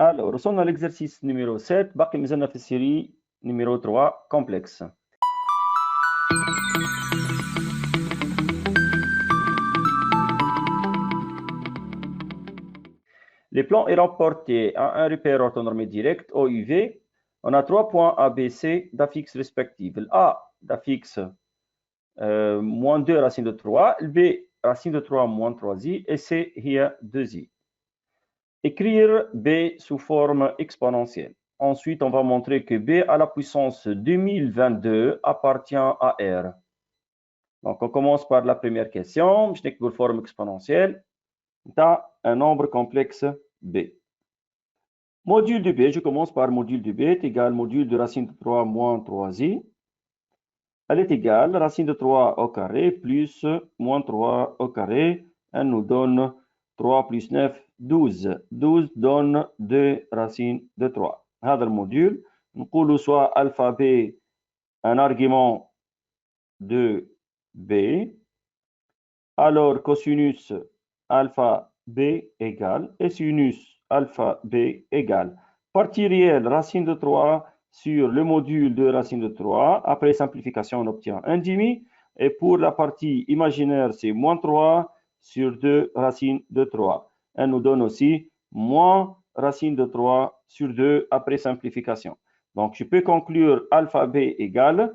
Alors, وصلنا l'exercice numéro 7. باقي مازلنا في السيري numéro 3 complexe. Les plans étant portés à un repère orthonormé direct, OUV, on a 3 points A, B, C d'affixes respectifs. Le A d'affixe moins 2 racine de 3, le B racine de 3 moins 3i, et C hier 2i. Écrire B sous forme exponentielle. Ensuite, on va montrer que B à la puissance 2022 appartient à R. Donc, on commence par la première question. Je n'ai que forme exponentielle. Dans un nombre complexe B. Module de B, je commence par module de B est égal module de racine de 3 moins 3i. Elle est égale racine de 3 au carré plus moins 3 au carré. Elle nous donne 3 plus 9, 12. 12 donne 2 racines de 3. هذا الموديل نقول soit alpha B un argument de B. Alors cosinus alpha B égale et sinus alpha B égale. Partie réelle, racine de 3 sur le module de racine de 3. Après simplification, on obtient 1 demi. Et pour la partie imaginaire, c'est moins 3 sur 2 racine de 3. Elle nous donne aussi moins racine de 3 sur 2 après simplification. Donc, je peux conclure alpha B égale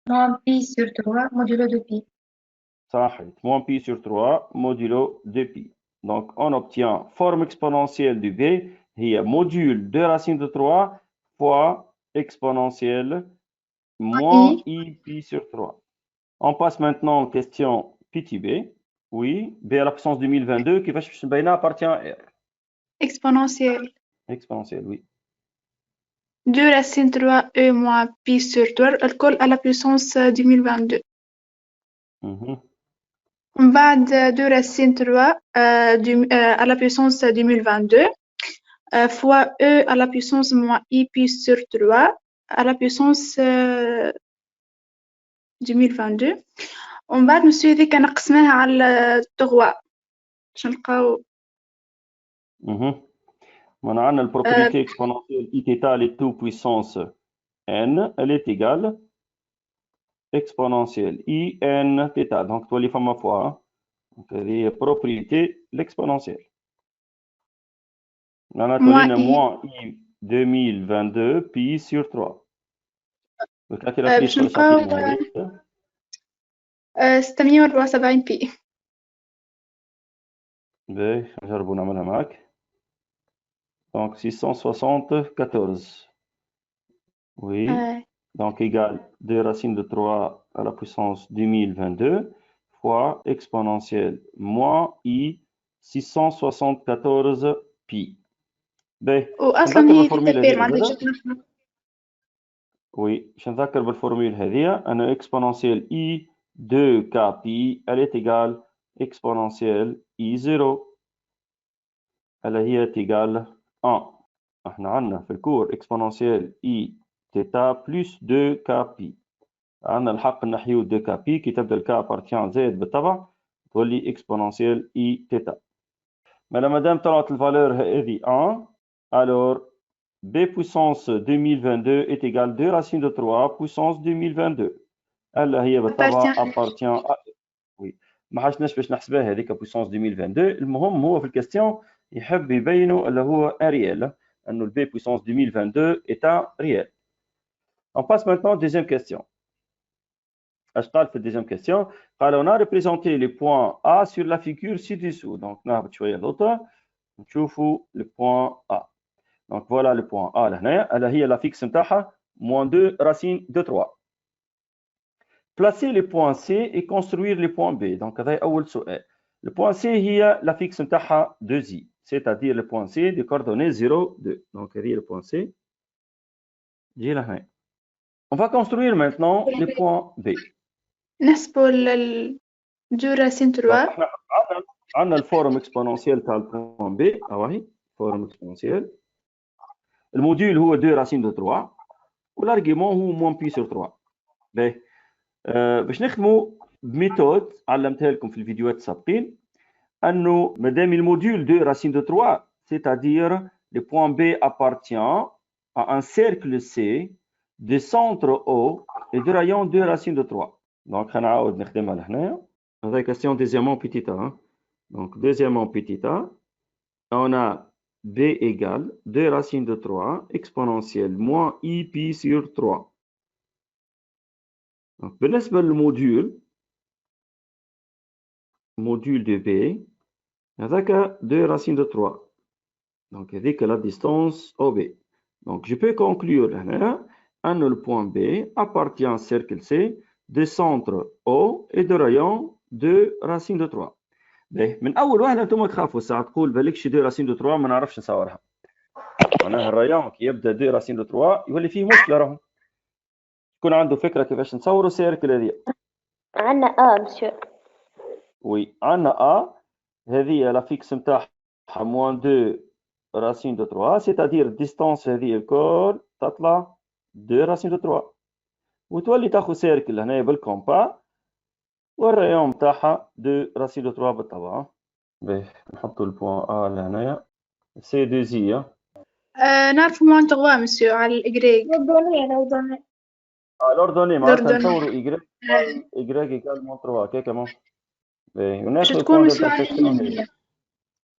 moins pi sur 3 modulo de pi. صحيح. Moins pi sur 3 modulo de pi. Donc, on obtient forme exponentielle du B, hier module de racine de 3 fois exponentielle moins I pi sur 3. On passe maintenant aux questions petit b. Oui, B à la puissance 2022 qui va se appartient à R. Exponentielle. Exponentielle, oui. 2 racine 3e moins pi sur 3 الكل à la puissance 2022. بعد 2 racine 3 à la puissance 2022 fois e à la puissance moins i pi sur 3 à la puissance 2022. ومن بعد نسوي ذيك نقسمها على 3 باش نلقاو On a la propriété exponentielle I θ elle est 2 puissance n, elle est égale exponentielle I n θ. Donc, tu vas les faire ma fois. Donc, les propriétés l'exponentielle. On a moins I 2022 pi sur 3. Donc, là, tu as باش نلقاو 674 بي. باهي نجربوا نعملها معاك. Donc 674. Oui. Donc égale 2 racines de 3 à la puissance 2022 fois exponentielle moins I 674 pi. باهي. واصلا هي تتبير ما عندكش. Oui, je نذكر بالفورمule هذه أن exponentielle I 2k pi elle est égale exponentielle I0. Elle est égale 1. احنا عندنا في الكور exponentielle I θ plus 2k pi. عندنا الحق نحيو 2k pi كي تبدا ال k appartient زائد بالطبع تولي exponentielle I θ. مادام طلعت الفالور هذه 1 alors B puissance 2022 est égal 2 racines de 3 puissance 2022. Elle هي بالطبع appartient à oui. ما حاجناش باش نحسبها هذيك puissance 2022. المهم هو في الكاستيون يحب يبينوا اللي هو ريال انه le B puissance 2022 est un réel. On passe maintenant à la deuxième question. اش قال في deuxième question؟ قال on a représenté les points A sur la figure ci-dessous. Donc نهبط شويه لوطا نشوفوا le point A. Donc voilà le point A لهنا اللي هي la fixe نتاعها moins 2 racine de 3. Placer les points C et construire les points B. Donc هذا أول سؤال. Le point C هي la fixe نتاعها 2i, c'est-à-dire le point C des coordonnées 0, 2. Donc هذه le point C. جي لهنا. On va construire maintenant les points B. نحسبوا الجو راسين 3. احنا عندنا الفورم اكسبونونسيال تاع البوان B. اهي فورم اكسبونونسيال. الموديول هو 2 راسين دو 3 والارغيومون هو موان بي سور 3. باهي. باش نخدموا بميثود علمتها لكم في الفيديوهات السابقين انه مادام الموديول 2 راسين دو 3 c'est-à-dire le point B appartient à un cercle C de centre O et de rayon 2 racine de 3. Donc, on va la question deuxièmement petit a. Hein. Donc, deuxièmement petit a, on a B égale 2 racines de 3 exponentielle moins I pi sur 3. Donc, بالنسبة للموديول module de B, avec 2 racines de 3. Donc, avec la distance OB. Donc, je peux conclure que le point B appartient à un cercle C de centre O et de rayon 2 racines de 3. من أول واحدة أنتم تخافوا ساعة تقول بالك شي 2 racines de 3 ما نعرفش نصورها. معناها الريون كي يبدا 2 racines de 3 يولي فيه مشكلة راهو. يكون عنده فكرة كيفاش نصوروا سيركل هذه. عندنا مسيو. وي عندنا هذه لا فيكس نتاعها موان 2 racine de 3 c'est-à-dire distance هذه الكل تطلع 2 racine de 3 وتولي تاخذ سيركل هنا بالكومبا والريون نتاعها 2 racine de 3 بالطبع. باهي نحطوا البوان ا لهنايا سي 2 زي نعرف موان 3 مسيو على الإجريج. الأردني معناتها نصوروا إيجريك إيكال موان 3 كي كمان. باهي وناخذ تكون مسيو على الإجريج.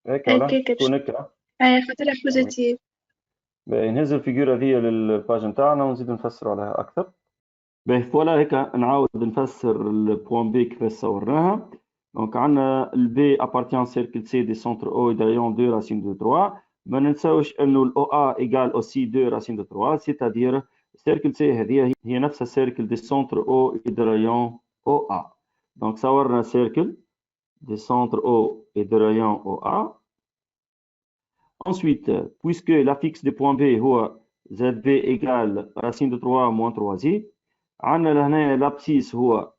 هيك ولا تكون هكا. خاطرها بوزيتيف. باهي نهز الفيجور هذه للباج نتاعنا ونزيد نفسر عليها أكثر. باهي فوالا هيك نعاود نفسر البوان بي كيفاش صورناها. دونك عندنا البي appartient cercle C des centres O et de rayon 2 racine de 3. ما ننساوش انه ال OA égale aussi 2 racine de 3 c'est-à-dire cercle C هذه هي نفسها cercle des centres O et de rayon OA. donc صورنا cercle des centres O et de rayon OA. Ensuite, puisque la fixe du point B هو ZB égale racine de 3 moins 3i, عندنا لهنا l'abscisse هو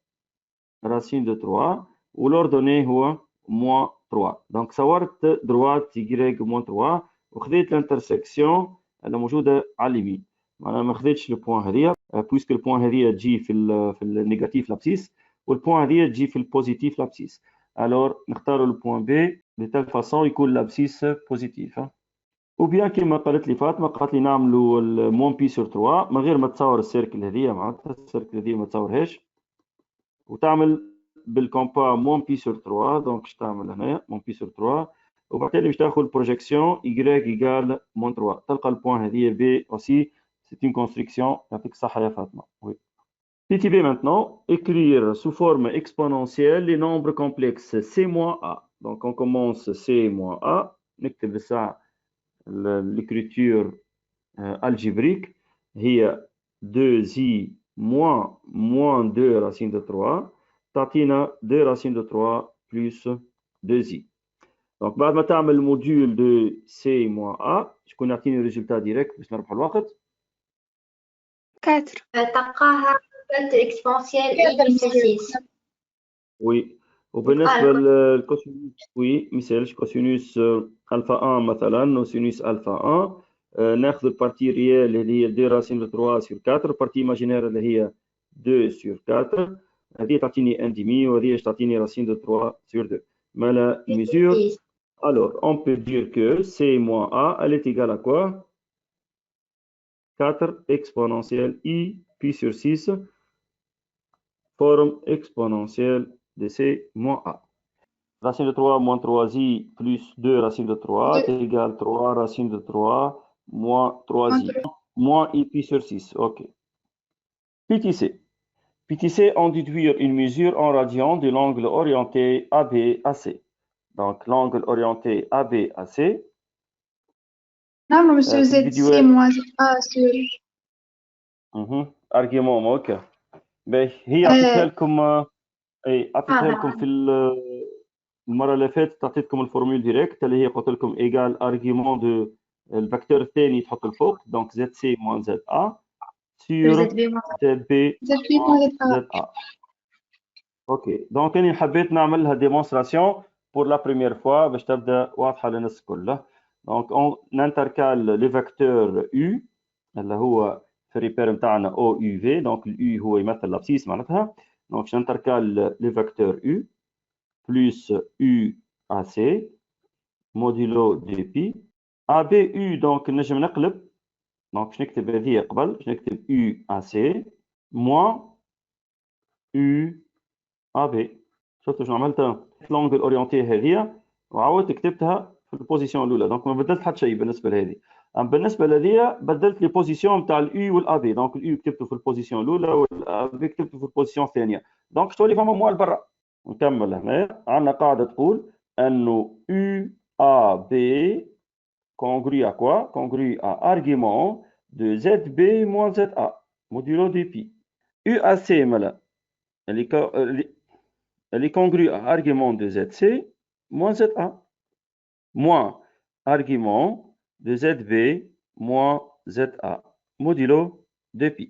racine de 3 والordonnée هو moins 3. donc صورت droite y moins 3 وخذيت الانترسكسيون اللي موجوده على اليمين. معناها ما خذيتش البوان هذيا بويسك البوان هذيا تجي في النيجاتيف لابسيس والبوان هذيا تجي في البوزيتيف لابسيس. الور نختاروا البوان بي بتال فاصون يكون لابسيس بوزيتيف. وبيان كيما قالت لي فاطمه قالت لي نعملوا المون بي سور 3 من غير ما تصور السيركل هذيا معناتها السيركل هذيا ما تصورهاش وتعمل بالكومبا مون بي سور 3. دونك باش تعمل هنايا مون بي سور 3 وبعدين باش تاخذ البروجيكسيون y ايكال مون 3 تلقى البوان هذه بي اوسي سي اون كونستركسيون. يعطيك الصحه يا فاطمه. وي petit b maintenant écrire sous forme exponentielle les nombres complexes c moins a. donc on commence c moins a نكتب الساعه l'écriture algébrique هي 2i moins 2 racine de 3 تعطينا 2 racine de 3 plus 2i. donc بعد ما تعمل الموديول دو c moins a شكون يعطيني ريزلتا ديريكت باش نربحوا الوقت؟ 4 تلقاها 4 اكسبونسيال اي بلس 6. وي وبالنسبه للكوسينوس وي مثال كوسينوس الفا 1 مثلا وسينوس الفا 1 ناخذ البارتي ريال اللي هي 2 راسين دو 3 sur 4 البارتي ايماجينير اللي هي 2 sur 4 هذه تعطيني 1 demi وهذه تعطيني راسين دو 3 sur 2. ما la mesure alors on peut dire que c moins a elle est égale à quoi? 4 exponentielle i pi sur 6 forme exponentielle de c moins a. Racine de 3 moins 3i plus 2 racine de 3 est égal à 3 racine de 3 moins 3i moins i pi sur 6. Ok. Petit c. Petit c, on déduire une mesure en radian de l'angle orienté AB à C. Donc l'angle orienté AB à C. نعملوا مسيو زد سي موان سور argument ok. هي عطيتها لكم اي عطيتها لكم في المره اللي فاتت عطيتكم الفورمول ديريكت اللي هي قلت لكم ايجال ارغيومون دو الفاكتور الثاني تحط الفوق دونك زد سي موان زد ا سور زد بي زد ا. اوكي دونك انا حبيت نعملها ديمونستراسيون بور لا بريمير فوا باش تبدا واضحه للناس الكل. دونك اون نانتركال لي فاكتور يو اللي هو في الريبير نتاعنا او يو في. دونك اليو هو يمثل لابسيس معناتها. دونك نانتركال لي فاكتور يو plus U AC modulo dpi A, B, U. Donc, نجم نقلب. Donc, باش نكتب هذه قبل. باش نكتب U, A, C. moins U, A, B. شفتوا شنو عملتها؟ لونجل اورينتي هذه وعاودت كتبتها في البوزيسيون الاولى. دونك ما بدلت حتى شيء بالنسبه لهذه. اما بالنسبه لهذه بدلت لي بوزيسيون نتاع اليو والا بي. دونك اليو كتبته في البوزيسيون الاولى والا بي كتبته في البوزيسيون الثانيه. دونك تولي فما موال برا. نكمل هنا. عندنا قاعده تقول انه يو ا بي كونغري ا كوا؟ كونغري ا ارغيومون دو زد بي موان زد ا موديلو دي بي. يو ا سي مالا elle est congrue à argument de ZC moins ZA, moins argument de ZB moins ZA, modulo de pi.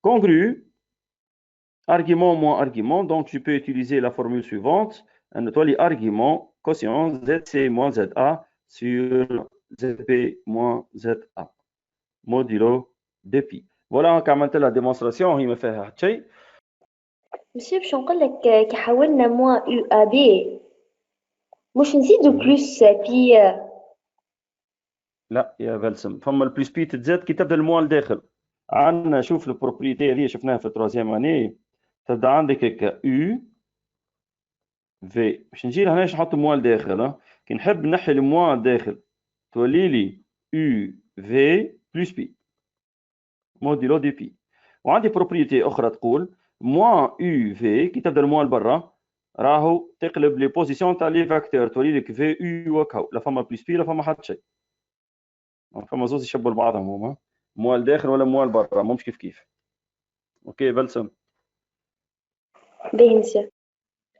Congrue, argument moins argument, donc je peux utiliser la formule suivante, un étoile argument quotient ZC moins ZA sur ZB moins ZA, modulo de pi. Voilà, quand la démonstration, il me fait un مسيو باش نقول لك كي حولنا موا يو ا بي مش نزيدو بلوس بي. لا يا بلسم، فما البلوس بي تتزاد كي تبدا الموال داخل. عندنا شوف البروبريتي هذه شفناها في التروازيام اني. تبدا عندك هكا يو في. باش نجي لهنا باش نحط موال داخل. كي نحب نحي الموال داخل تولي لي يو في بلوس بي موديلو دي بي. وعندي بروبريتي اخرى تقول موان يو في كي تبدا الموال برا راهو تقلب لي بوزيسيون تاع لي فاكتور تولي لك في يو وكاو. لا فما بلوس بي لا فما حتى شيء. فما زوز يشبهوا لبعضهم هما. موال داخل ولا موال برا مش كيف كيف. اوكي بلسم. باهي مسيو.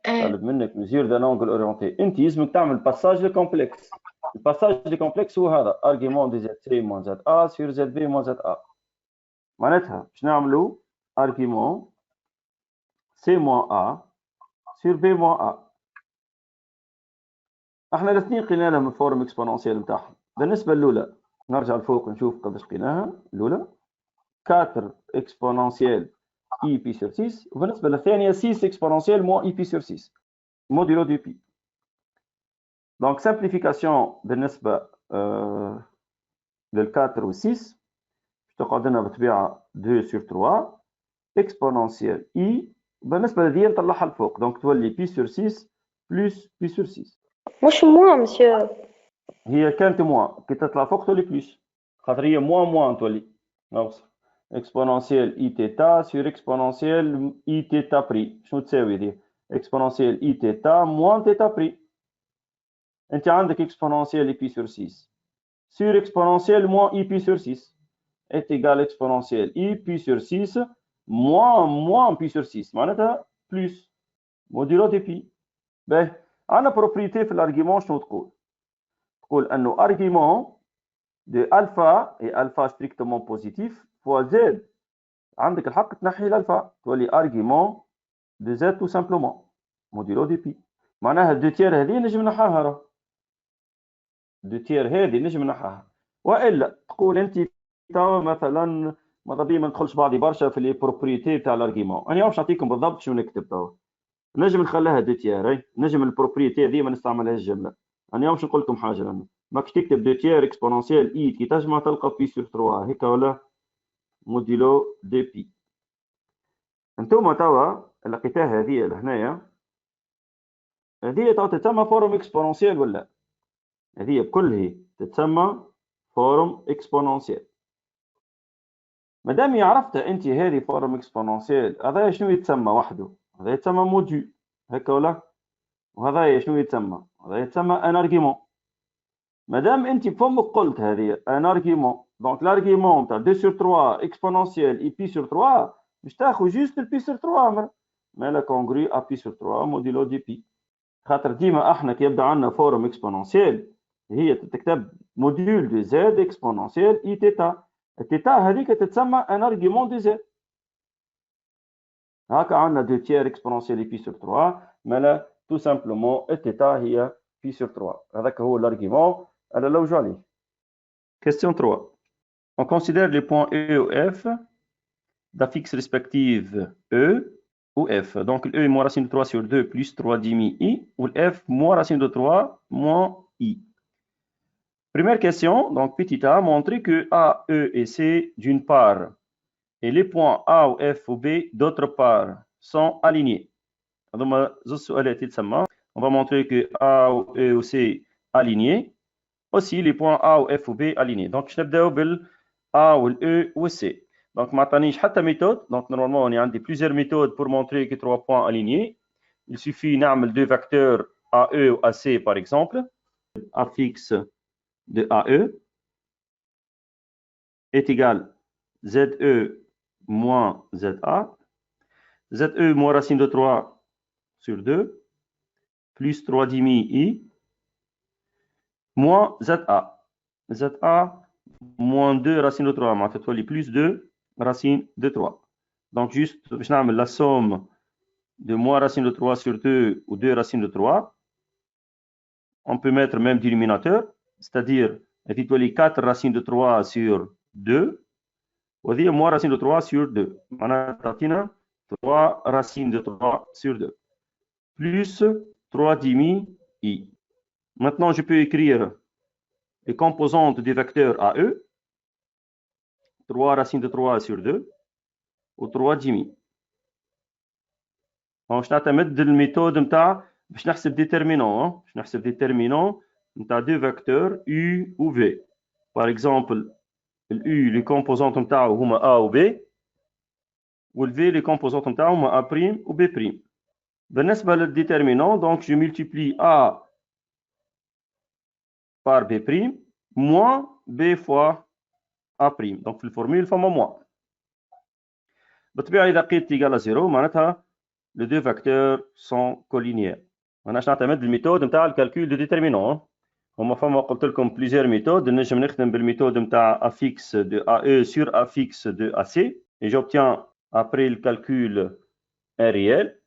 طالب منك ميزور دان انجل اورينتي. انت لازمك تعمل باساج لو كومبلكس. الباساج لو كومبلكس هو هذا ارغيومون دي زد سي موان زد ا سور زد بي موان زد ا. معناتها باش نعملوا ارغيومون سي موان ا سور بي موان ا. احنا الاثنين قلنا لهم الفورم اكسبونونسيال نتاعهم. بالنسبه الاولى نرجع لفوق نشوف قداش قلناها. الاولى 4 اكسبونونسيال اي بي سور 6 وبالنسبه للثانيه 6 اكسبونونسيال موان اي بي سور 6 modulo du pi. Donc simplification بالنسبه لل 4 و 6 تقعد لنا بطبيعه 2 sur 3 اكسبونونسيال اي. بالنسبه لهذه نطلعها لفوق دونك تولي بي سور 6 بلس بي سور 6. مش موا مسيو. هي كانت موان كي تطلع فوق تولي بلس خاطر هي موان تولي ناقص اكسبونونسيال اي تيتا سور اكسبونونسيال اي تيتا بري. شنو تساوي هذه؟ اكسبونونسيال اي تيتا موان تيتا بري. انت عندك اكسبونونسيال اي بي سور 6 سور اكسبونونسيال موان اي بي سور 6 est égal اكسبونونسيال اي بي سور 6 موان بي سور 6 معناتها بلس موديلو دي بي. باهي عندنا بروبريتي في الارغيومون شنو تقول؟ تقول انه ارغيومون دو الفا اي الفا ستريكتومون بوزيتيف فوا زد. عندك الحق تنحي الالفا تولي ارغيومون دو زد تو سامبلومون موديلو دي بي. معناها دو تير هذه نجم نحاها راه. دو تير هذه نجم نحاها. والا تقول انت توا مثلا ماذا بيا ما ندخلش بعضي برشا في لي بروبريتي تاع الارغيومون. انا باش نعطيكم بالضبط شنو نكتب توا. نجم نخليها دو تير. نجم البروبريتي هذه ما نستعملهاش جمله. انا باش نقول لكم حاجه لانه ماكش تكتب دو تير اكسبونونسيال اي كي تجمع تلقى بي سور 3 هيك ولا موديلو دي بي. انتوما توا لقيتها هذه لهنايا. هذه توا تتسمى فورم اكسبونونسيال ولا هذه بكلها تتسمى فورم اكسبونونسيال. مادام عرفتها انت هذه فورم اكسبونونسيال هذا شنو يتسمى وحده؟ هذا يتسمى موديول هكا ولا؟ وهذا شنو يتسمى؟ هذا يتسمى ان ارغيومون. مادام انت بفمك قلت هذه ان ارغيومون دونك الارغيومون تاع 2 sur 3 اكسبونونسيال اي بي sur 3 باش تاخذ جوست البي sur 3 مالا كونغري ا بي sur 3 موديلو دي بي. خاطر ديما احنا كي يبدا عندنا فورم اكسبونونسيال هي تكتب موديول دو زد اكسبونونسيال اي تيتا. التيتا هذيك تتسمى ان ارغيومون دو زد. هكا عندنا دو تير اكسبونونسيال اي بي sur 3 مالا تو سامبلومون التيتا هي بي sur 3. هذاك هو الارغيومون اللي نلوجوا عليه. Question 3. On considère les points E ou F d'affixes respectives E ou F. Donc, le E est moins racine de 3 sur 2 plus 3 demi I, ou le F moins racine de 3 moins I. Première question, donc petit a, montrer que A, E et C d'une part et les points A ou F ou B d'autre part sont alignés. On va montrer que A ou E ou C alignés. Aussi les points A ou F ou B alignés. Donc, je vais بال A ou E ou C. Donc, ما عطانيش حتى méthode. Donc, normalement, on a plusieurs méthodes pour montrer que 3 points alignés. Il suffit نعمل deux vecteurs AE ou AC par exemple. A fixe de AE est égal ZE moins ZA. ZE moins racine de 3 sur 2 plus 3 demi I moins ZA. ZA moins 2 racine de 3 معناتها plus 2 racine de 3. Donc juste باش نعمل la somme de moins racine de 3 sur 2 ou 2 racines de 3. On peut mettre même dénominateur, c'est-à-dire 4 racines de 3 sur 2 وهذه moins racine de 3 sur 2 معناتها تعطينا 3 racines de 3 sur 2 plus 3 demi I. Maintenant, je peux écrire les composantes du vecteur AE, 3 racines de 3 sur 2 ou 3 demi. Donc, je نعتمد الميثود نتاع باش نحسب déterminant. باش نحسب déterminant نتاع deux vecteurs U ou V. Par exemple, U les composantes نتاعو هما A ou B و V les composantes نتاعو هما A' ou B'. بالنسبة للديترمينون donc je multiplie A par B' moins B fois A'. Donc في الفورمule فما moins. بالطبيعة إذا قيت égal à 0 معناتها les deux vecteurs sont collinéaires. أنا باش نعتمد الميثود نتاع الكالكول دو ديترمينون. هما فما قلت لكم plusieurs méthodes. نجم نخدم بالميثود نتاع A fixe de AE sur A fixe de AC et j'obtiens après le calcul un réel.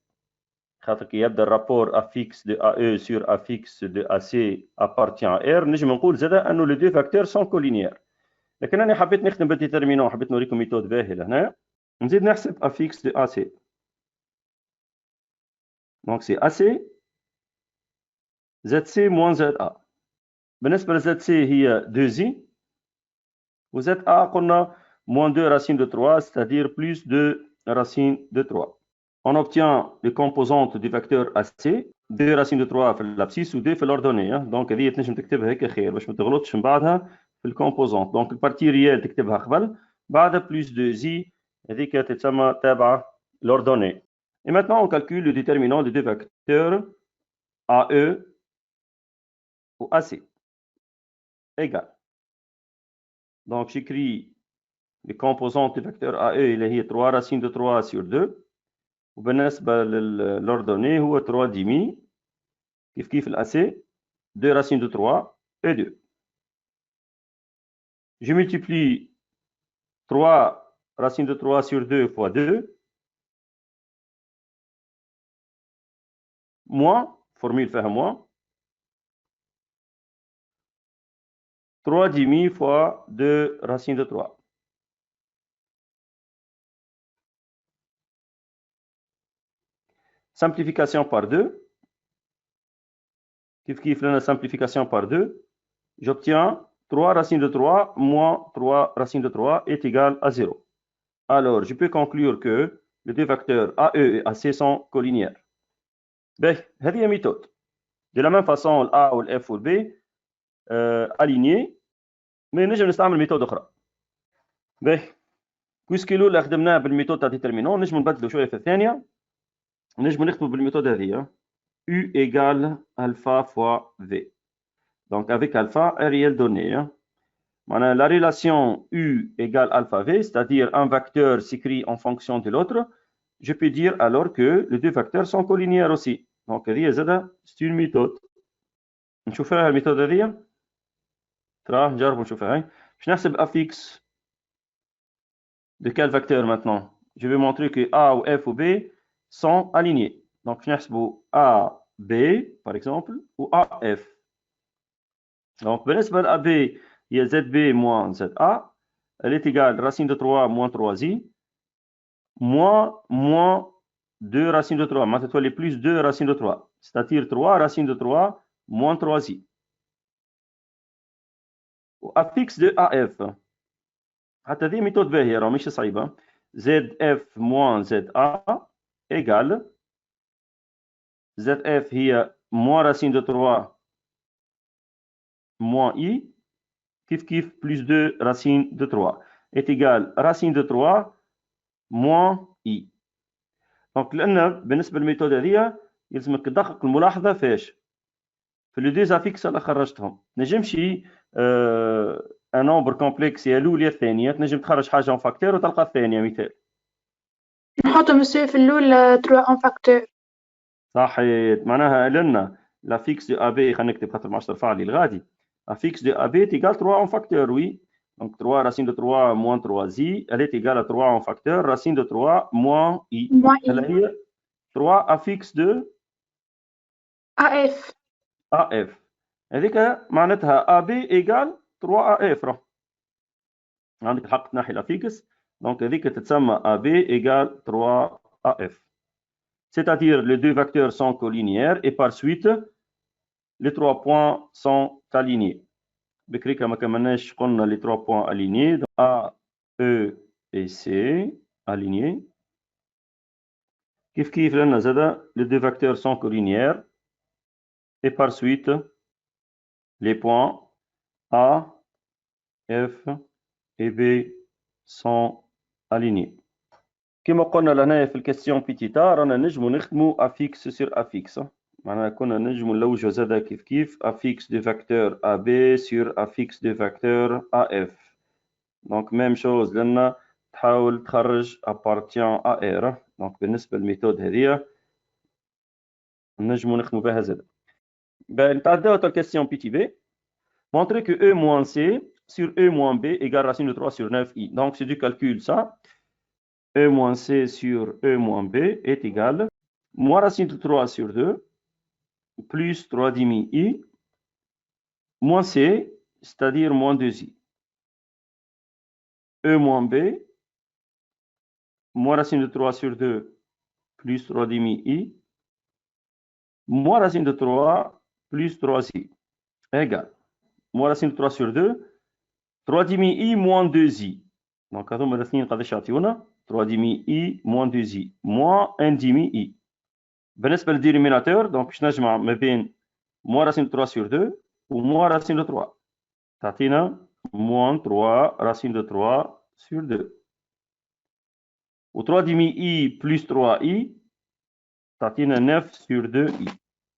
خاطر كي يبدا الرابور A fixe de AE sur A fixe de AC appartient à R نجم نقول زادا انه les deux vecteurs sont collinéaires. لكن انا حبيت نخدم بالديترمينون، حبيت نوريكم ميثود باهي لهنا. نزيد نحسب A fixe de AC. Donc c'est AC ZC moins ZA. بالنسبة ل ZC هي 2i و ZA قلنا moins 2 racine de 3 c'est-à-dire plus 2 racine de 3. On obtient les composantes du vecteur AC 2 racines de 3 في الابسيس و 2 في l'ordonnée. Donc هذه تنجم تكتبها هيك خير باش ما تغلطش من بعدها في الكومبوزونت. Donc البارتي ريال تكتبها قبل بعدها plus 2i هذيك تتسمى تابعة l'ordonnée. Et maintenant on calcule le déterminant des deux vecteurs AE ou AC égal. Donc j'écris les composantes du vecteur AE اللي هي 3 racines de 3 sur 2 وبالنسبة للordonnée هو 3 demi كيف الAC 2 racines de 3 et 2. Je multiplie 3 racines de 3 sur 2 fois 2 moins, formule فيها moins 3 demi fois 2 racines de 3. Simplification par 2. Kif la simplification par 2. J'obtiens 3 racines de 3 moins 3 racines de 3 est égal à 0. Alors, je peux conclure que les deux vecteurs AE et AC sont collinéaires. Ben, c'est une méthode. De la même façon, A ou F ou B alignés, mais nous نستعمل méthode أخرى. Ben, puisque الأولى خدمناها بالميثود تاع ديترمينون، نجم نبدلوا شوية في الثانية. نجم نكتبوا بالميثود هذه U égale alpha fois V. Donc avec alpha, un réel donné. La relation U égale alpha V, c'est-à-dire un vecteur s'écrit en fonction de l'autre, je peux dire alors que les deux vecteurs sont collinéaires aussi. Donc c'est une méthode. نشوفها الميثود هذه. تراه نجربوا نشوفها. باش نحسب A fixe de quel vecteur maintenant? Je vais montrer que A ou F ou B sont alignés. Donc, je vais A, B, par exemple, ou A, F. Donc, بالنسبة ل AB, il y a ZB moins ZA. Elle est égale racine de 3 moins 3i moins 2 racines de 3. Maintenant, les plus 2 racines de 3. C'est-à-dire 3 racines de 3 moins 3i. افيكس دو اف. حتى هذه ميثود باهيه راه مش صعيبه. زد اف موان زد ا ايغال زد اف هي موان راسين دو 3 موان اي كيف بلس 2 راسين دو 3 est égal راسين دو 3 موان اي. دونك لان بالنسبه للميثود هذه يلزمك تدقق الملاحظه فاش في لو دي افيكس اللي خرجتهم. نجمش ان نومبر كومبلكس يا الاولى الثانيه تنجم تخرج حاجه اون فاكتور وتلقى الثانيه مثال. نحط مسيو في الأول 3 اون فاكتور. صحيت. معناها لنا لافيكس دو اب خلينا نكتب خاطر ما عادش ترفع لي الغادي. لافيكس دو اب تيغال 3 اون فاكتور وي. دونك 3 راسين دو 3 موان 3 زي elle est égale à 3 اون فاكتور راسين دو 3 موان اي. هلا هي 3 افيكس دو اف. اف هذيك معناتها اب ايغال 3 اف. راه عندك الحق تنحي الافيكس. دونك هذيك تتسمى اب ايغال 3 اف. C'est-à-dire les deux vecteurs sont collinéaires et par suite les 3 points sont alignés. بكري كما كملناش قلنا les 3 points alignés donc A, E et C alignés. كيف لنا زادا les deux vecteurs sont collinéaires et par suite les points A, F et B sont alignés. كما قلنا لهنا في الكاستيون بيتيتا رانا نجمو نخدمو افيكس سير افيكس. معناها كنا نجمو نلوجو زادا كيف افيكس دو فاكتور ا بي سير افيكس دو فاكتور ا اف. دونك ميم شوز لنا تحاول تخرج ابارتيان ا ار. دونك بالنسبه للميثود هذه نجمو نخدمو بها زادا. نتعداو تاع الكاستيون بي تي بي. montrer que e moins c sur e moins b égale racine de 3 sur 9i. Donc c'est du calcul ça. E moins C sur E moins B est égal moins racine de 3 sur 2 plus 3 demi I moins C, c'est-à-dire moins 2I. E moins B moins racine de 3 sur 2 plus 3 demi I moins racine de 3 plus 3I égale moins racine de 3 sur 2 3 demi I moins 2I. Donc هذوما الاثنين قداش يعطيونا 3 demi I moins 2I moins 1 demi I. بالنسبة للدينوميناتور دونك باش نجمع ما بين موان راسين 3 سور 2 و موان راسين 3 تعطينا موان 3 راسين 3 سور 2 و 3 ديمي اي بلس 3 اي تعطينا 9 سور 2 اي.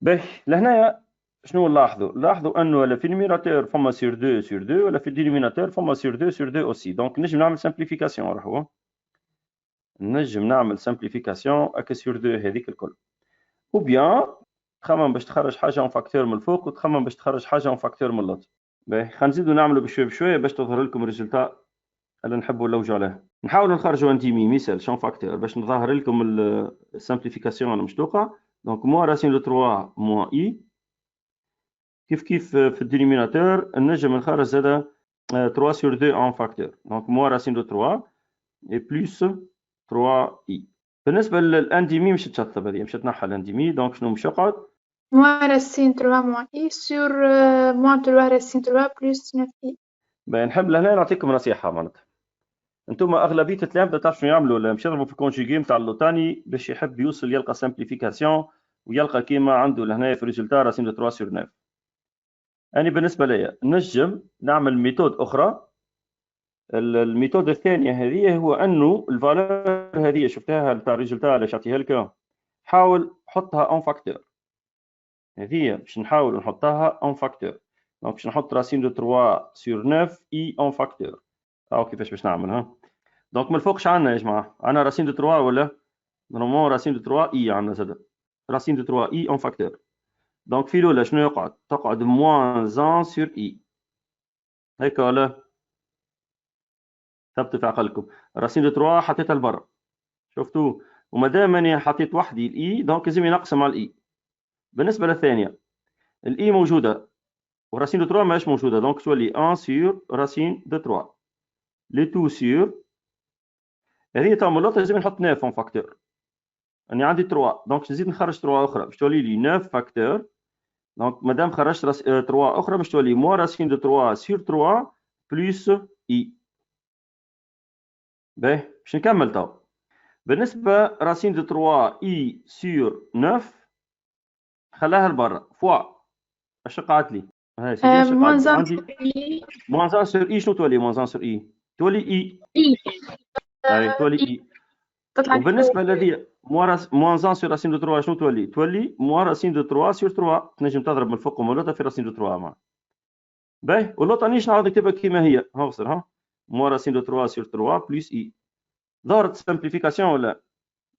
باهي لهنايا شنو نلاحظوا؟ نلاحظوا انه ولا في النيميراتور فما سور 2 سور 2 ولا في الدينوميناتور فما سور 2 سور 2 اوسي. دونك نجم نعمل سامبليفيكاسيون. راهو نجم نعمل سامبليفيكاسيون اكا سور 2 هذيك الكل. ou bien تخمم باش تخرج حاجه اون فاكتور من الفوق وتخمم باش تخرج حاجه اون فاكتور من اللوط. باهي خلينا نزيدو نعملو بشويه بشويه باش تظهر لكم الريزلتا اللي نحبوا نلوجو عليه. نحاولوا نخرجوا ان ديمي مثال شون فاكتور باش نظهر لكم السامبليفيكاسيون المشتوقه. دونك موان راسين دو 3 موان اي كيف في الدينوميناتور نجم نخرج زادا 3 سور 2 اون فاكتور. دونك موان راسين دو 3 اي بلس 3 اي. بالنسبه للانديمي مش تشطب هذه مش تنحى الانديمي. دونك شنو مش يقعد موان راسين 3 موان اي سور موان 3 راسين 3 بلس 9 اي. نحب لهنا نعطيكم نصيحه. معناتها انتم اغلبيه التلامذه تعرفوا شنو يعملوا مش يضربوا في الكونجيغي نتاع اللوطاني باش يحب يوصل يلقى سامبليفيكاسيون ويلقى كيما عنده لهنا في ريزولتا راسين دو 3 سور 9. انا بالنسبه ليا نجم نعمل ميثود اخرى. الميثود الثانيه هذه هو انه الفالور هذه شفتها تاع الريزولتا اللي شعطيها لك حاول حطها اون فاكتور. هذه باش نحاول نحطها اون فاكتور. دونك باش نحط راسين دو 3 سور 9 اي اون فاكتور. او كيفاش باش نعمل دونك من الفوق عندنا يا جماعه؟ عندنا راسين دو 3 ولا نورمالمون راسين دو 3 اي عندنا زاد راسين دو 3 اي اون فاكتور. دونك في الاولى شنو يقعد؟ تقعد موان 1 سور اي هيك ولا؟ ثبتوا في عقلكم راسين دو 3 حطيتها لبرا شفتوا ومادام اني حطيت وحدي الاي دونك لازم نقسم على الاي. بالنسبه للثانيه الاي موجوده وراسين دو 3 ماهيش موجوده دونك تولي 1 سور راسين دو 3 لي تو سور هذه تاع مولوط لازم نحط 9 اون فاكتور. اني عندي 3 دونك نزيد نخرج 3 اخرى باش تولي لي 9 فاكتور. دونك مادام خرجت 3 اخرى باش تولي موان راسين دو 3 سور 3 بلس اي. باهي باش نكمل تو. بالنسبة راسين دو 3 اي سور 9 خلاها لبرا فوا اش قعدت لي؟ هاي سيدي اش موان قعدت لي؟ زان عندي سور إي. موان 1 سور اي. شنو تولي موان 1 سور اي؟ تولي اي. إي. اي تولي إي. اي. تطلع وبالنسبة لهذه موان 1 سور راسين دو 3 شنو تولي؟ تولي موان راسين دو 3 سور 3. تنجم تضرب من الفوق ومن اللوطة في راسين دو 3 معا. باهي واللوطة نيش نعاود نكتبها كيما هي. ها وصل ها. موان راسين دو 3 سور 3 بلس اي. ظهرت سامبليفيكاسيون ولا؟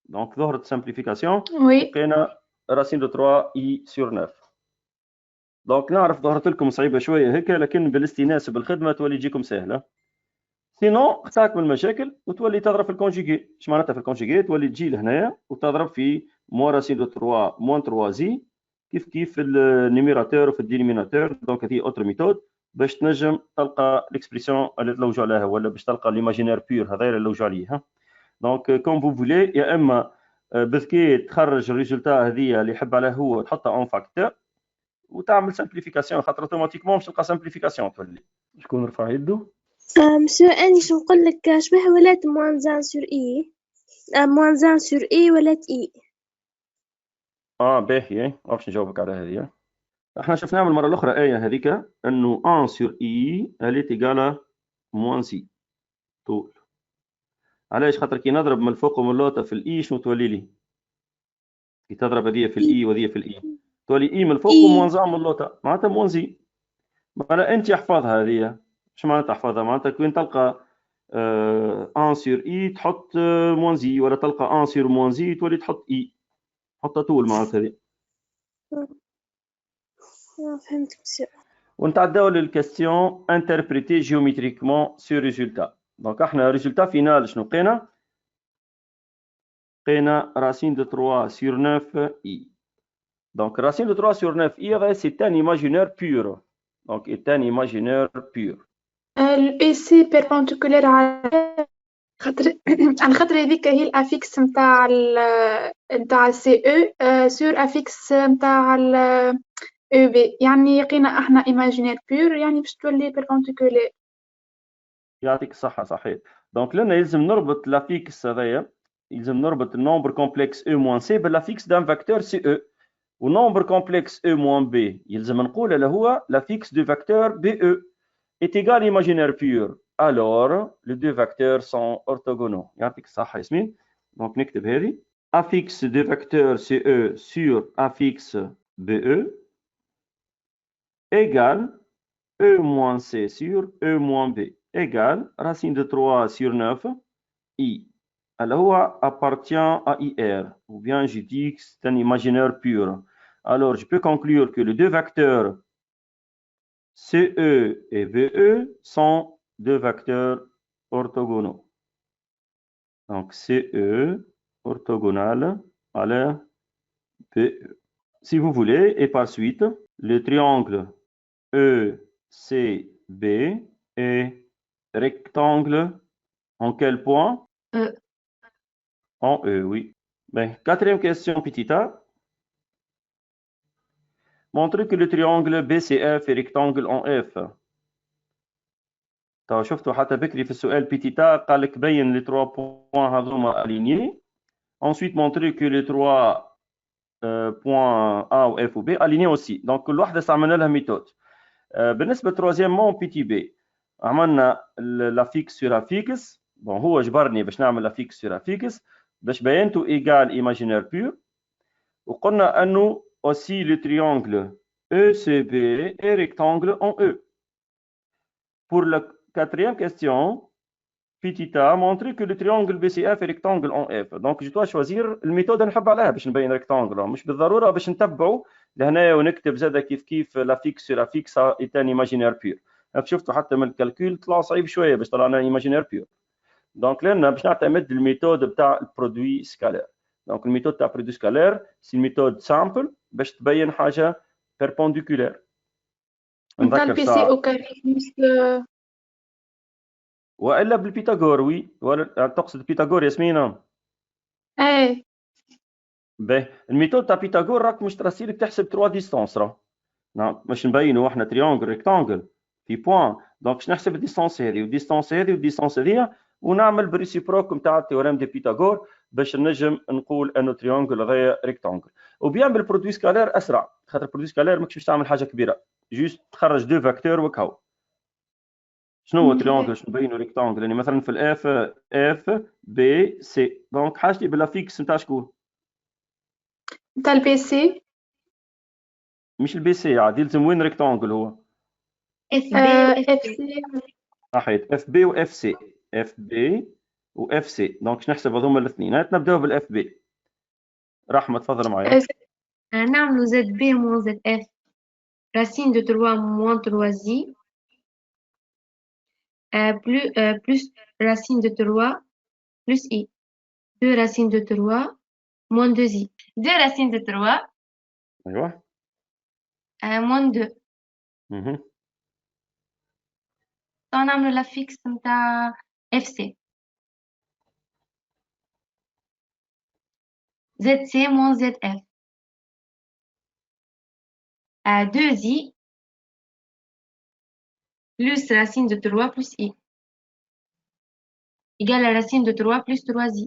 دونك ظهرت سامبليفيكاسيون. وي. لقينا راسين دو 3 اي سور 9. دونك نعرف ظهرت لكم صعيبة شوية هيك، لكن بالاستئناس بالخدمة تولي تجيكم سهلة. سينو خطاك من المشاكل وتولي تضرب في الكونجيغي. اش معناتها في الكونجيغي؟ تولي تجي لهنايا وتضرب في موان راسين دو 3 موان 3 زي كيف في النيميراتور وفي الدينيميناتور. دونك هذه اوتر ميثود باش تنجم تلقى الاكسبريسيون اللي تلوجوا عليها، ولا باش تلقى ليماجينير بيور هذا اللي نلوجوا عليه. دونك كوم فو فولي، يا اما بذكي تخرج الريزولتا هذه اللي يحب عليها هو تحطها اون فاكتور وتعمل سامبليفيكاسيون، خاطر اوتوماتيكمون باش تلقى سامبليفيكاسيون تولي. شكون رفع يده؟ مسيو اني شو نقول لك شبه ولات موان زان سور اي موان زان سور اي ولات اي. باهي باش نجاوبك على هذه. احنا شفناها من المره الاخرى ايه هذيك انه 1 سور اي اللي تيغالا موان سي طول. علاش؟ خاطر كي نضرب من الفوق ومن اللوطه في الاي شنو تولي لي؟ كي تضرب هذه في الاي وهذه في الاي تولي اي من الفوق وموان زان من اللوطه، معناتها موان زي. معناتها انت احفظها هذه. اش معناتها احفظها؟ معناتها كون تلقى 1 سور اي تحط موان زي، ولا تلقى 1 سور موان زي تولي تحط اي، حطها طول معناتها هذه. فهمت مسيو. ونتعداو للكاستيون انتربريتي جيومتريكمون سور ريزولتا. دونك احنا ريزولتا فينال شنو لقينا؟ لقينا راسين دو 3 سور 9 اي. دونك راسين دو 3 سور 9 اي هذا سي ان ايماجينير بيور. دونك ان ايماجينير بيور. الاي سي بيربنديكولير على خاطر هذيك هي الافيكس نتاع السي او سور افيكس نتاع او بي، يعني لقينا احنا ايماجينير بيور يعني باش تولي بيربنديكولير. يعطيك الصحة صحيح. دونك لنا يلزم نربط لافيكس هذايا، يلزم نربط النومبر كومبلكس او موان سي بالافيكس دان فاكتور سي او، ونومبر كومبلكس او موان بي يلزم نقول اللي هو l'affixe du vecteur BE est égal imaginaire pur. Alors, les deux vecteurs sont orthogonaux. يعطيك الصحة ياسمين. دونك نكتب هذه affixe du vecteur CE sur affixe BE égale E moins C sur E moins B égale racine de 3 sur 9 I. Alors, هو appartient à IR, ou bien je dis que c'est un imaginaire pur. Alors, je peux conclure que les deux vecteurs CE et BE sont deux vecteurs orthogonaux. Donc, CE orthogonal à la BE. Si vous voulez, et par suite, le triangle ECB est rectangle en quel point? E. En E, oui. Ben, quatrième question, petit a. Montrez que le triangle BCF est rectangle en F. تو شفتوا حتى بكري في السؤال بيتيتا قال لك بين لي 3 بوان هذوما الينيي. ensuite montrer que les 3 points A و F و B alignés aussi. donc كل واحده استعملنا لها ميثود. بالنسبه troisièmement بي بي عملنا لافيكس سور افيكس. بون هو جبرني باش نعمل لافيكس سور افيكس باش بينته ايغال ايماجينير بيور، وقلنا انه aussi le triangle ECB est rectangle en E. Pour la quatrième question, petit a montré que le triangle BCF est rectangle en F. Donc je dois choisir الميثود اللي نحب عليها باش نبين rectangle، مش بالضروره باش نتبعوا لهنايا ونكتب زاد كيف لافيكس سور افيكس ايتان ايماجينير بيور. شفتوا حتى من الكالكول طلع صعيب شويه باش طلعنا ايماجينير بيور. دونك لنا باش نعتمد الميثود بتاع البرودوي سكالير. دونك الميثود تاع برودوي سكالير سي الميثود سامبل باش تبين حاجه بيربونديكولير. نتاع البي سي او كاريس والا بالبيتاغور. وي ولا تقصد بيتاغور ياسمينه؟ ايه باهي الميثود تاع بيتاغور راك مش ترسيلك تحسب 3 ديستونس. راه نعم باش نبينوا احنا تريونغل ريكتانجل في بوان. دونك باش نحسب الديستونس هذه والديستونس هذه والديستونس هذه ونعمل بريسيبروك نتاع التيوريم دي بيثاغور باش نجم نقول انه تريونجل غير ريكتانجل. وبيان بالبرودوي سكالير اسرع، خاطر البرودوي سكالير ماكش باش تعمل حاجه كبيره، جوست تخرج دو فاكتور وكهو. شنو هو تريونجل؟ شنو نبينو ريكتانجل؟ يعني مثلا في الاف اف بي سي، دونك حاجتي بالافيكس نتاع شكون؟ نتاع البي سي. مش البي سي عاد، يلزم وين ريكتانجل هو؟ اف بي اف سي. صحيح، اف بي واف سي، اف بي واف سي. دونك باش نحسب هذوما الاثنين. نبداو بالاف بي. رحمه تفضل معايا. نعملو زد بي موان زد اف racine de 3 moins 3i plus racine de 3 plus i. 2 racine de 3 moins 2i. 2 racine de 3 ايوه. moins 2. نعملو لا فيكس نتاع اف سي. زد سي moins زد اف. 2i plus racine de 3 plus i égale à racine de 3 plus 3i.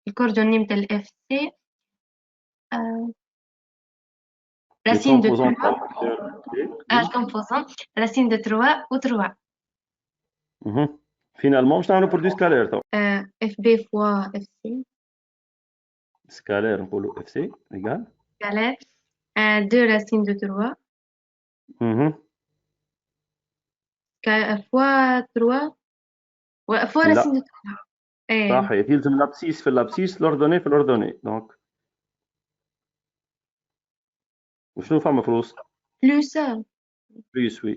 Les coordonnées de l'FC, racine de 3, composant, racine de 3 ou 3. Finalement, je t'en produit scalaire. FB fois FC. Scalaire, on peut FC égale. Scalaire, 2 racines de 3. Fois 3. Fois racine de 3. صحيح، يلزم l'abscisse في l'abscisse l'ordonnée في l'ordonnée. Donc وشنو فما فلوس؟ Plus. Plus oui.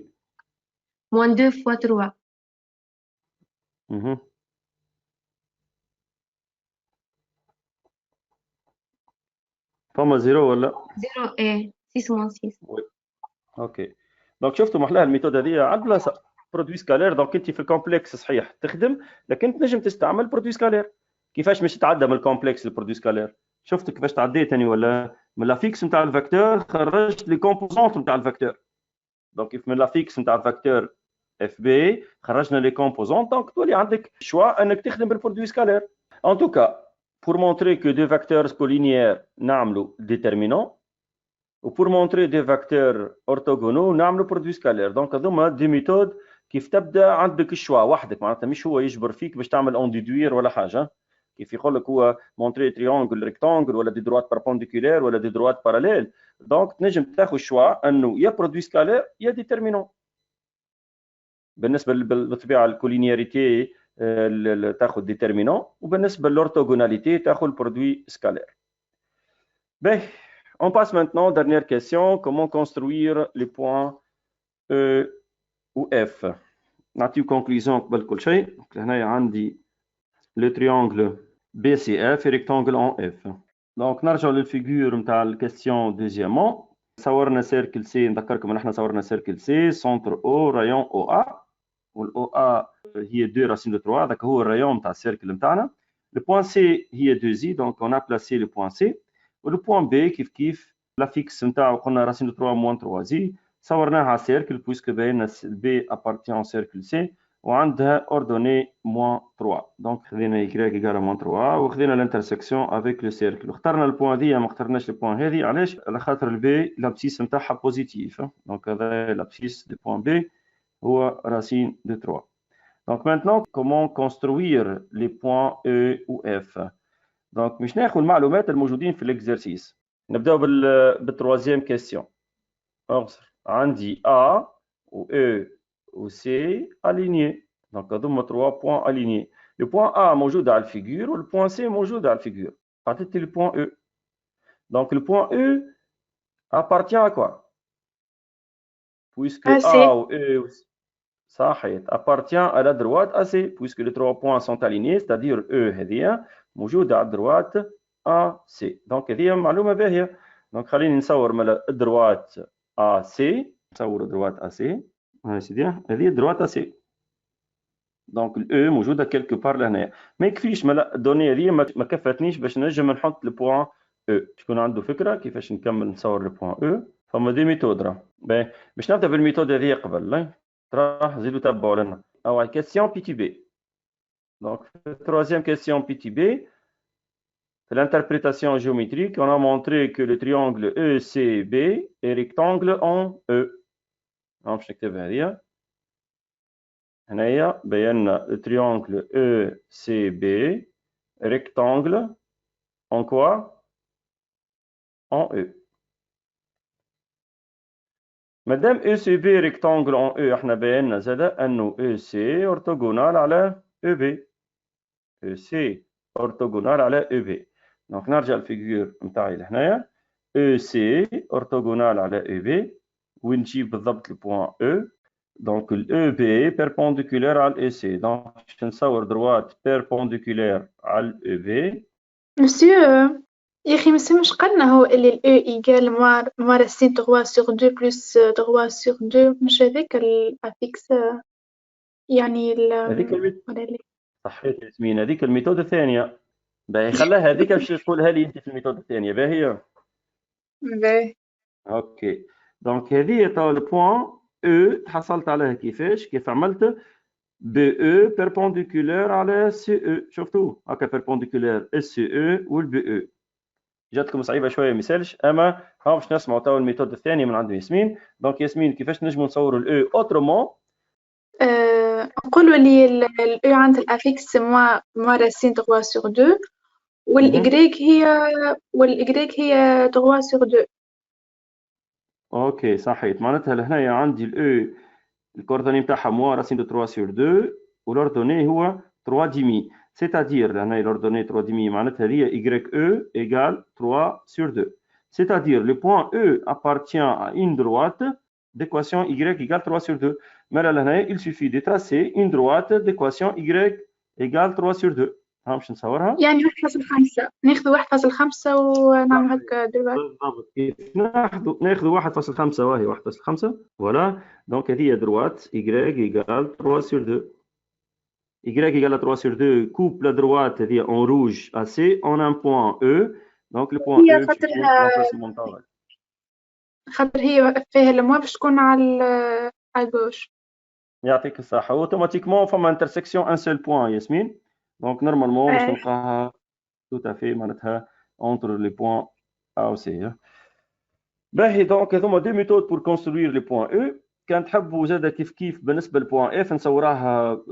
Moins 2 fois 3. فما زيرو ولا؟ 0 ايه 6 moins 6. وي. اوكي. دونك شفتوا محلاها الميثود هذه على البلاصه. برودوي سكالير، دونك انت في الكومبلكس صحيح تخدم، لكن تنجم تستعمل برودوي سكالير. كيفاش باش تتعدى من الكومبلكس للبرودوي سكالير؟ شفت كيفاش تعديت اني ولا؟ من لافيكس نتاع الفاكتور خرجت لي كومبوزونت نتاع الفاكتور. دونك كيف من لافيكس نتاع الفاكتور اف بي خرجنا لي كومبوزونت، دونك تولي عندك شوا انك تخدم بالبرودوي سكالير. ان توكا pour montrer que deux vecteurs collinéaires نعملوا déterminant و pour montrer des vecteurs orthogonaux نعملوا produit scalaire. دونك هذوما دي ميثود كيف تبدا عندك الشوا وحدك، معناتها مش هو يجبر فيك باش تعمل اون ديدوير ولا حاجه. كيف يقول لك هو مونتري تريونجل ريكتانجل ولا دي دروات باربونديكولير ولا دي دروات باراليل، دونك تنجم تاخذ الشوا انه يا برودوي سكالير يا ديترمينون. بالنسبه بالطبيعه الكولينياريتي تاخذ ديترمينون، وبالنسبه للورتوغوناليتي تاخذ برودوي سكالير. باهي، on passe maintenant dernière question, comment construire les points E ou F. نعطيو conclusion قبل كل شيء. هنا عندي le triangle BCF et rectangle en F. donc نرجعوا للفيجور نتاع الكيستيون دوزيامون. صورنا سيركل سي، نذكركم ان احنا صورنا سيركل سي سنتر او رايون او ا، والاو ا هي 2 راسين دو 3، هذاك هو الرايون نتاع السيركل نتاعنا. لو بوين سي هي 2 زي، دونك اون ا بلاسي لو بوين سي. ولو بوين بي كيف لافيكس نتاعو قلنا راسين دو 3 موان 3 زي، صورناها على سيركل بويسكو باينه بي ابارتيون سيركل سي وعندها اوردوني موان 3. دونك خذينا يكراك ايكال موان 3 وخذينا الانترسيكسيون افيك لو سيركل، واخترنا البوان هذه ما اخترناش البوان هذه. علاش؟ على خاطر البي لابسيس نتاعها بوزيتيف، دونك هذا لابسيس دو بوان بي هو راسين دو 3. Donc maintenant, comment construire les points E ou F. Donc مش ناخذ المعلومات الموجودين في الاكزرسيس. نبداو بالتروازيام كيستيون. عندي A و E و C aligné. Donc هذوما 3 points alignés. Le point A موجود على الفيجور وال point C موجود على الفيجور. عطيتي le point E. Donc le point E appartient à quoi? Puisque A ou E ou C صحيح appartient à la droite AC, puisque les 3 points sont alignés, c'est-à-dire E هذه موجودة على الدروات AC. donc هذه معلومة باهية. donc خليني نصور من الدروات AC، نصور الدروات AC. هاي سيدي هذه الدروات AC. donc الE موجودة quelque part لهنا. ما يكفيش الدوني هذه ما كفتنيش باش نجم نحط البوان E. شكون عنده فكرة كيفاش نكمل نصور البوان E؟ فما دي ميثود راه باهي باش نبدا بالميثود هذه قبل راح زيدوا تبعوا لنا او question PTB. Donc troisième question PTB, l'interprétation géométrique, on a montré que le triangle ECB est rectangle en E. باش نكتبها هذه هنايا بينا le triangle ECB rectangle en quoi? En E. مادام ECB rectangle en E احنا بينا زاد انه EC orthogonal على EB. EC orthogonal على EB. دونك نرجع الفيجور نتاعي لهنايا EC orthogonal على EB وين نجيب بالضبط البوان E. دونك ال EB perpendiculaire على ال EC. دونك باش نصور droite perpendiculaire على ال EB. مسيو يا أخي مش قلنا هو اللي ال E إيجال موا راسين 3 sur 2 plus 3 sur 2 مش هذاك الأفيكس يعني هذيك ولا لي صحيت ياسمين هذيك الميثود الثانية. باهي خلاها هذيك باش تقولها لي انت في الميثود الثانية باهي. باهي اوكي دونك هذه تو البوان او تحصلت عليها كيف عملت بي او بيربونديكولير على سي او. شفتوا هكا بيربونديكولير السي او والبي او. جاتكم صعيبه شويه ما يسالش اما ها باش نسمعوا تو الميثود الثانيه من عند ياسمين. دونك ياسمين كيفاش نجموا نصوروا الاو اوترومون؟ نقولوا لي الاو عند الافيكس موا راسين 3 sur 2 والايغريك هي 3 sur 2. اوكي صحيت معناتها لهنايا عندي الاو الكوردوني نتاعها موا راسين دو 3 sur 2 والاوردوني هو 3 ديمي. C'est-à-dire لهنا l'ordonnée 3 demi معناتها هي YE égale 3 sur 2. C'est-à-dire le point E appartient à une droite d'équation Y égale 3 sur 2. Mais là لهنا il suffit de tracer une droite d'équation Y égale 3 sur 2. ها باش نصورها يعني 1.5 ناخذ 1.5 ونعمل هكا دلوقتي. بالضبط ناخذ 1.5 وهي 1.5 فوالا. دونك هذه droite Y égale 3 sur 2. Y égale à 3 sur 2, coupe la droite en rouge à C, on a un point E, donc le point E خاطر هي فيها الموا باش تكون على الجوش. يعطيك الصحة. اوتوماتيكمون فما انترسيكسيون ان سول بوان ياسمين. دونك نورمالمون باش نلقاها tout à fait معناتها entre les points A و C. باهي دونك هذوما دي ميثود pour construire les points E. كان تحبوا زاده كيف بالنسبه للبوان اف نصوراها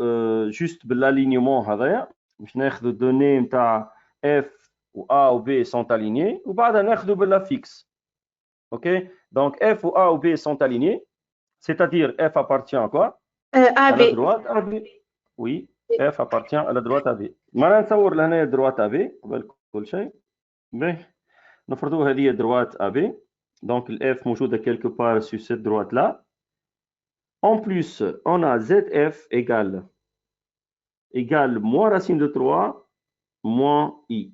جوست بالالينيومون هذايا باش ناخذوا الدوني نتاع اف و ا و بي سون الينيي وبعدها ناخذوا بالافيكس. اوكي دونك اف و ا و بي سون الينيي c'est-à-dire f appartient à quoi à la droite AB. Oui f appartient à la droite AB. ما نصور لهنا droite AB قبل كل شيء. باهي نفرضوا هذه droite AB. donc الاف موجوده quelque part sur cette droite là. En plus, on a ZF égale moins racine de 3 moins I.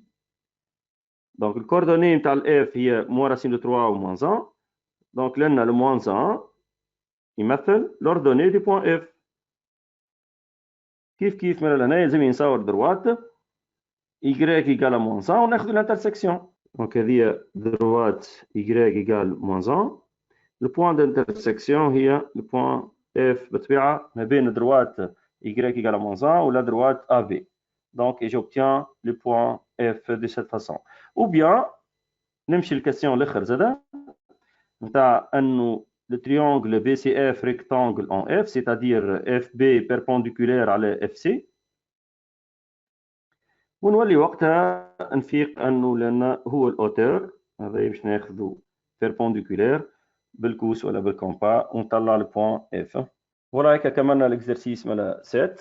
Donc, le coordonnée de F est moins racine de 3 ou moins 1. Donc, là, on a le moins 1. Il m'appelle l'ordonnée du point F. Kif, mais là, on a une droite. Y égale à moins 1. On a l'intersection. Donc, il y a droite Y égale moins 1. Le point d'intersection est le point F بطبيعة ما بين droite Y égale à moins 1 ou la droite AB. Donc, j'obtiens le point F de cette façon. Ou bien, نمشي الكاستيون الاخر زادا نتاع انه le triangle BCF rectangle en F, c'est-à-dire FB perpendiculaire على FC. ونولي وقتها نفيق انه لان هو الاوتور هذا باش ناخذو perpendiculaire بالكوس ولا بالكومبا ونطلع البوان اف. ورايك كملنا الاكزرسيس مالا 7.